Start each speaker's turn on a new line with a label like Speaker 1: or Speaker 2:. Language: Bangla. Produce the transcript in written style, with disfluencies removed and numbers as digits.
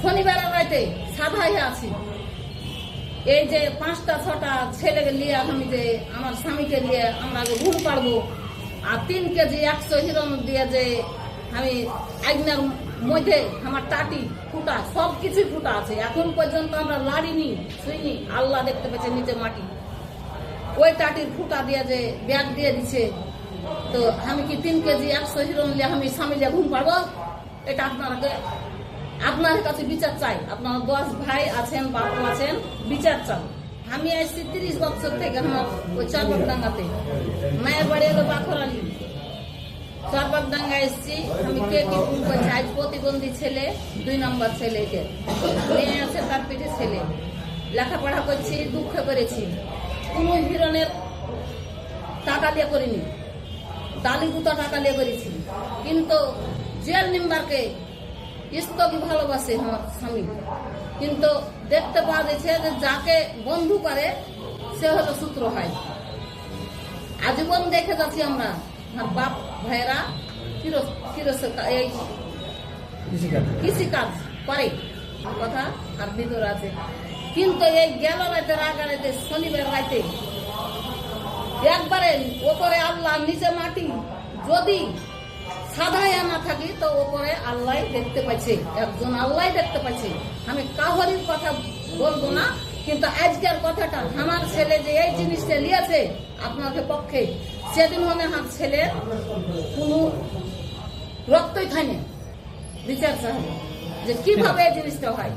Speaker 1: শনিবার রাতে সাধাই আছি, এই যে 5টা 6টা ছেলেকে নিয়ে আমি যে আমার স্বামীকে নিয়ে আমরা ঘুম পাড়বো, আর 3 কেজি 100 হিরণ দিয়ে যে আমি আইনার মধ্যে আমার টাটি ফুটা সবকিছু ফুটা আছে। এখন পর্যন্ত আমরা লাড়িনি শুইনি, আল্লাহ দেখতে পেয়েছে নিচে মাটি। ওই টাটির ফুটা দিয়ে যে ব্যাগ দিয়ে দিছে, তো আমি কি 3 কেজি 100 হিরণ নিয়ে আমি স্বামী লিয়ে ঘুম পাড়বো? এটা আপনার কাছে বিচার চাই। আপনার 10 ভাই আছেন, বাপু আছেন, বিচার চান। আমি আসছি 30 বছর থেকে আমার ওই চরবাগডাঙ্গাতে, মায়ের বাড়ি হলো বাখরালি। চরবাগডাঙ্গা এসছি আমি, কে কি ফোন করছে, আজ প্রতিবন্ধী ছেলে 2 নম্বর ছেলেকে মেয়ে আছে, তার পেটে ছেলে, লেখাপড়া করছি, দুঃখ করেছি, কোনো হিরণের টাকা দিয়ে করিনি, দালি গুতা টাকা দিয়ে করেছি। কিন্তু জেল নিম্বারকে স্থগি ভালোবাসে আমার স্বামী, কিন্তু দেখতে পাওয়া যাচ্ছে যে যাকে বন্ধু করে সে হলো সূত্র হয়। আজীবন দেখে যাচ্ছি আমরা, আমার বাপ ভাইয়েরা এই কৃষি কাজ করে কথা আর ভিতর আছে। কিন্তু এই গেল রাতে রাগাড়িতে শনিবার রাতে একবারে ওপরে আল্লাহ নিচে মাটি, যদি সাদায় না থাকি তো ওপরে আল্লাহ দেখতে পাচ্ছে, একজন আল্লাহ দেখতে পাচ্ছে। আমি কাহরির কথা বলবো না, কিন্তু আজকের কথাটা আমার ছেলে যে এই জিনিসটা নিয়েছে আপনাদের পক্ষে, সেদিন মনে আমার ছেলের কোনো রক্তই খায়নি। বিচার চাই যে কিভাবে এই জিনিসটা হয়।